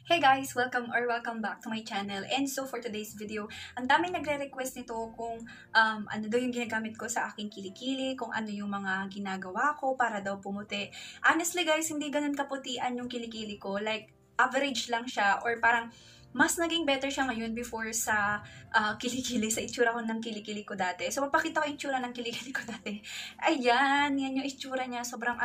Hey guys! Welcome back to my channel. And so for today's video, ang daming nagre-request nito kung ano daw yung ginagamit ko sa aking kilikili, kung ano yung mga ginagawa ko para daw pumuti. Honestly guys, hindi ganun kaputian yung kilikili ko. Like, average lang siya or parang mas naging better siya ngayon before sa kilikili, sa itsura ko ng kilikili ko dati. So, mapakita ko yung itsura ng kilikili ko dati. Ayan, yan yung itsura niya. Sobrang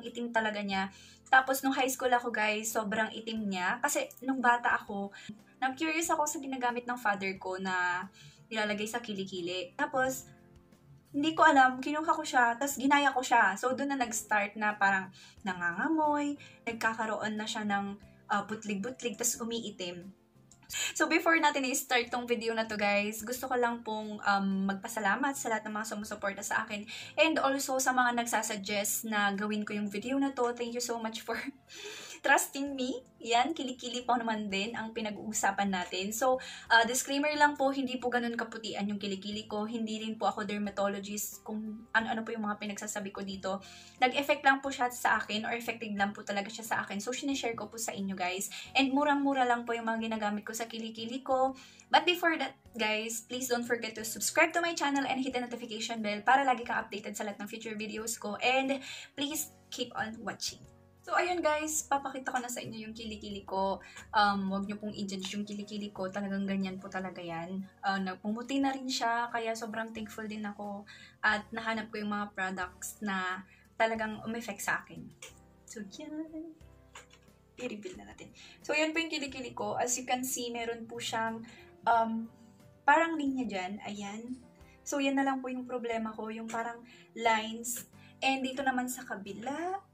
itim talaga niya. Tapos, nung high school ako guys, sobrang itim niya. Kasi, nung bata ako, na-curious ako sa ginagamit ng father ko na nilalagay sa kilikili. Tapos, hindi ko alam, kinuha ko siya, tapos ginaya ko siya. So, doon na nag-start na parang nangangamoy, nagkakaroon na siya ng butlig-butlig, tapos umiitim. So, before natin i-start tong video na to guys, gusto ko lang pong magpasalamat sa lahat ng mga sumusuporta sa akin. And also sa mga nagsasuggest na gawin ko yung video na to. Thank you so much for trusting me. Yan, kilikili pa naman din ang pinag-uusapan natin. So, disclaimer lang po, hindi po ganun kaputian yung kilikili ko. Hindi rin po ako dermatologist kung ano-ano po yung mga pinagsasabi ko dito. Nag-effect lang po siya sa akin or effective lang po talaga siya sa akin. So, sinishare ko po sa inyo guys. And murang-mura lang po yung mga ginagamit ko sa kilikili ko. But before that, guys, please don't forget to subscribe to my channel and hit the notification bell para lagi kang updated sa lahat ng future videos ko. And please keep on watching. So, ayun guys, papakita ko na sa inyo yung kilikili ko. Huwag nyo pong i-judge yung kilikili ko. Talagang ganyan po talaga yan. Pumuti na rin siya, kaya sobrang thankful din ako. At nahanap ko yung mga products na talagang umeffect sa akin. So, yan. I-reveal na natin. So, yan po yung kilikili ko. As you can see, meron po siyang parang linya dyan. Ayan. So, yan na lang po yung problema ko. Yung parang lines. And dito naman sa kabila,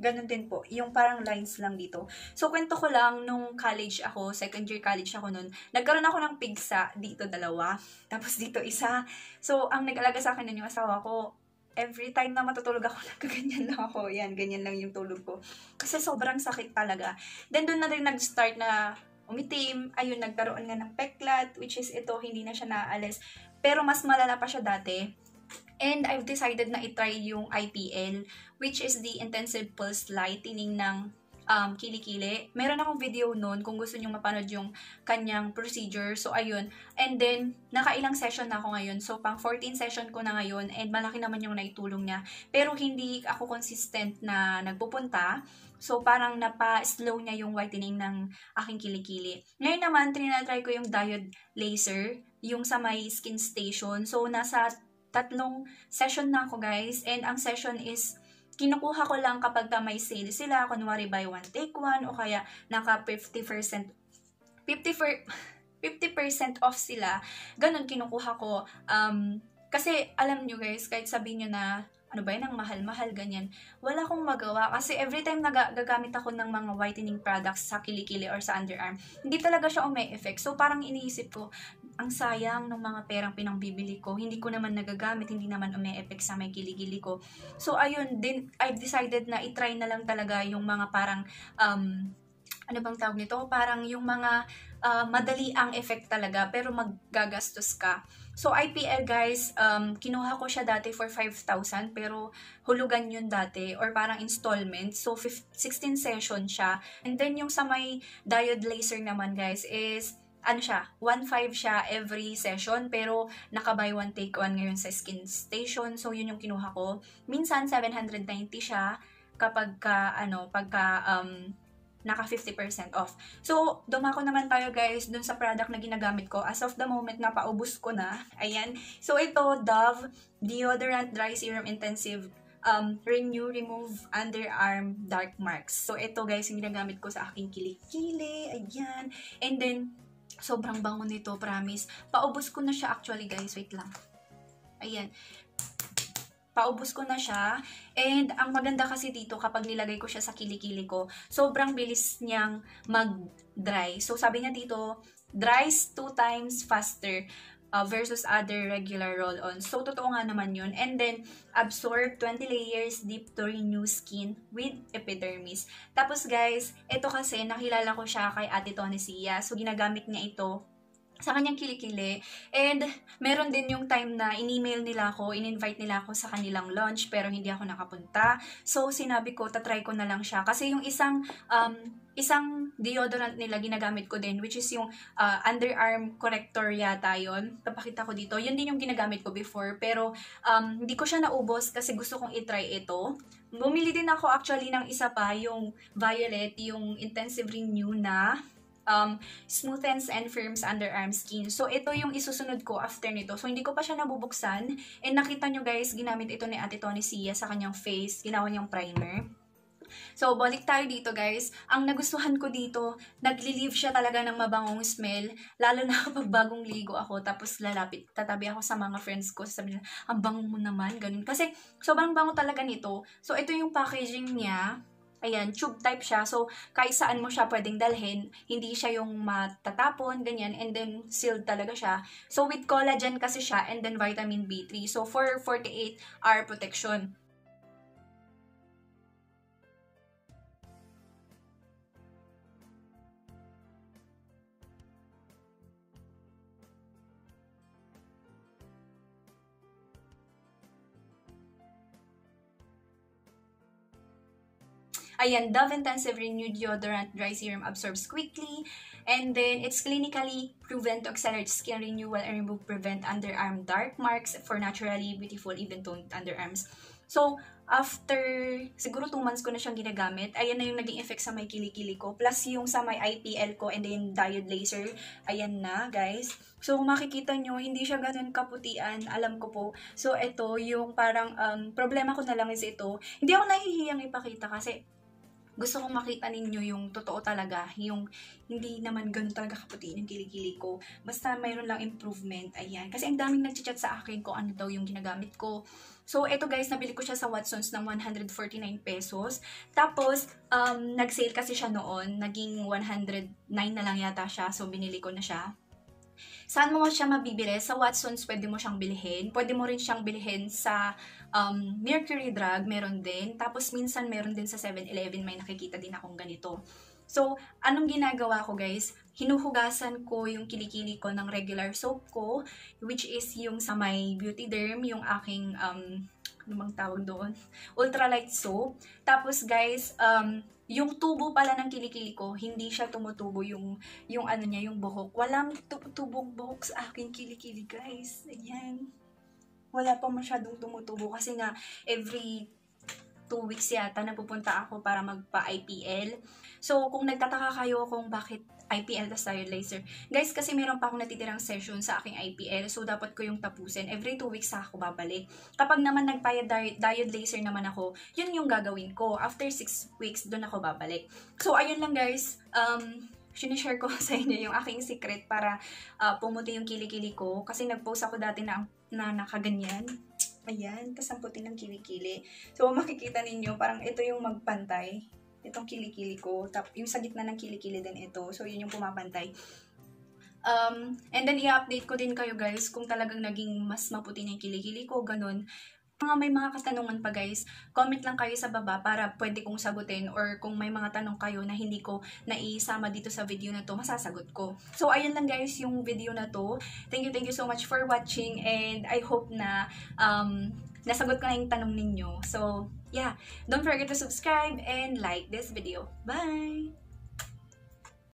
ganun din po. Yung parang lines lang dito. So, kwento ko lang, nung college ako, second year college ako nun, nagkaroon ako ng pigsa. Dito, dalawa. Tapos dito, isa. So, ang nag-alaga sa akin nun yung asawa ko. Every time na matutulog ako, nagkaganyan lang ako. Yan, ganyan lang yung tulog ko. Kasi sobrang sakit talaga. Then, doon na rin nag-start na umitim. Ayun, nagkaroon nga ng peklat, which is ito, hindi na siya naaalis. Pero mas malala pa siya dati. And I've decided na i-try yung IPL, which is the Intensive Pulse Lightening ng kilikili. Meron akong video nun kung gusto nyo mapanood yung kanyang procedure. So, ayun. And then, nakailang session na ako ngayon. So, pang 14 session ko na ngayon. And malaki naman yung naitulong niya. Pero, hindi ako consistent na nagpupunta. So, parang napa-slow niya yung whitening ng aking kilikili. Ngayon naman, trinatry ko yung Diode Laser, yung sa may Skinstation. So, nasa 3 session na ako guys. And ang session is, kinukuha ko lang kapag may sale sila. Kunwari buy one take one o kaya naka 50% off sila. Ganun kinukuha ko. Kasi alam nyo guys, kahit sabihin nyo na ano ba yun, ang mahal-mahal, ganyan. Wala akong magawa kasi every time gagamit ako ng mga whitening products sa kilikili or sa underarm, hindi talaga siya umi-effect. So, parang iniisip ko, ang sayang ng mga perang pinangbibili ko. Hindi ko naman nagagamit, hindi naman umi-effect sa may kilikili ko. So, ayun, din, I've decided na itry na lang talaga yung mga parang, ano bang tawag nito? Parang yung mga madali ang effect talaga, pero maggagastos ka. So, IPL guys, kinuha ko siya dati for 5,000, pero hulugan yun dati, or parang installment. So, 16 session siya. And then, yung sa may Diode Laser naman guys is, ano siya, 1.5 siya every session, pero naka-buy one take one ngayon sa Skinstation. So, yun yung kinuha ko. Minsan, 790 siya kapag naka 50% off. So, dumako naman tayo guys dun sa product na ginagamit ko. As of the moment, napaubos ko na. Ayan. So, ito, Dove Deodorant Dry Serum Intensive Renew, Remove Underarm Dark Marks. So, ito guys, yung ginagamit ko sa aking kilikili. Ayan. And then, sobrang bango nito, promise. Paubos ko na siya actually guys. Wait lang. Ayan. Paubos ko na siya. And ang maganda kasi dito kapag nilagay ko siya sa kilikili ko, sobrang bilis niyang mag-dry. So sabi niya dito, dries 2 times faster versus other regular roll-ons. So totoo nga naman yun. And then, absorb 20 layers deep to renew skin with epidermis. Tapos guys, ito kasi nakilala ko siya kay Ate Tonesia. So ginagamit niya ito sa kanyang kilikili. And meron din yung time na in-email nila ako, in-invite nila ako sa kanilang lunch pero hindi ako nakapunta. So sinabi ko, tatry ko na lang siya. Kasi yung isang deodorant nila ginagamit ko din, which is yung underarm corrector yata yun. Papakita ko dito. Yun din yung ginagamit ko before. Pero hindi ko siya naubos kasi gusto kong itry ito. Bumili din ako actually ng isa pa, yung violet, yung intensive renew na smoothens and firms underarm skin. So, ito yung isusunod ko after nito. So, hindi ko pa siya nabubuksan. And nakita nyo guys, ginamit ito ni Ate Tony Sia sa kanyang face. Ginawa niyang primer. So, balik tayo dito guys. Ang nagustuhan ko dito, nagli-leave siya talaga ng mabangong smell. Lalo na kapag bagong ligo ako, tapos tatabi ako sa mga friends ko. Sabi nila, ang bango mo naman, ganun. Kasi, sobrang bango talaga nito. So, ito yung packaging niya. Ayan, tube type siya. So, kahit saan mo siya pwedeng dalhin, hindi siya yung matatapon, ganyan, and then sealed talaga siya. So, with collagen kasi siya, and then vitamin B3. So, for 48-hour protection. Ayan, Dove Intensive Renewed Deodorant Dry Serum absorbs quickly. And then, it's clinically proven to accelerate skin renewal and prevent underarm dark marks for naturally beautiful, even-toned underarms. So, after, siguro 2 months ko na siyang ginagamit, ayan na yung naging effect sa may kilikili ko. Plus yung sa may IPL ko and then Diode Laser, ayan na guys. So, makikita nyo, hindi siya ganun kaputian, alam ko po. So, ito, yung parang, problema ko na lang is ito. Hindi ako nahihiyang ipakita kasi, gusto kong makita ninyo yung totoo talaga, yung hindi naman ganun talaga kaputi yung kilikili ko. Basta mayroon lang improvement, ayan. Kasi ang daming nagchat sa akin kung ano daw yung ginagamit ko. So, eto guys, nabili ko siya sa Watsons ng 149 pesos. Tapos, nag-sale kasi siya noon, naging 109 na lang yata siya. So, binili ko na siya. Saan mo siya mabibili? Sa Watsons, pwede mo siyang bilhin. Pwede mo rin siyang bilhin sa Mercury Drug, meron din. Tapos, minsan meron din sa 7-Eleven, may nakikita din akong ganito. So, anong ginagawa ko guys? Hinuhugasan ko yung kilikili ko ng regular soap ko, which is yung sa may Beauty Derm, yung aking, ano bang tawag doon? Ultralight soap. Tapos guys, yung tubo pala ng kilikili ko, hindi siya tumutubo yung ano niya, yung buhok. Walang tubong buhok sa aking kilikili, guys. Ayan. Wala pa masyadong tumutubo kasi nga every 2 weeks yata napupunta ako para magpa-IPL. So, kung nagtataka kayo kung bakit IPL tas Diode Laser, guys, kasi meron pa akong natitirang session sa aking IPL, so dapat ko yung tapusin. Every 2 weeks ako babalik. Kapag naman nagpayad Diode Laser naman ako, yun yung gagawin ko. After 6 weeks, doon ako babalik. So, ayun lang guys. Sinishare ko sa inyo yung aking secret para pumuti yung kilikili ko. Kasi nag-post ako dati na nakaganyan. Ayan, kasamputin ng kilikili. So, makikita ninyo, parang ito yung magpantay. Itong kilikili ko. Yung sa gitna ng kilikili din ito. So, yun yung pumapantay. And then, i-update ko din kayo guys kung talagang naging mas maputi na yung kilikili ko. Ganun. May mga katanungan pa guys, comment lang kayo sa baba para pwede kong sagutin, or kung may mga tanong kayo na hindi ko naisama dito sa video na to, masasagot ko. So, ayun lang guys yung video na to. Thank you so much for watching, and I hope na nasagot ko na yung tanong ninyo. So, yeah, don't forget to subscribe and like this video. Bye!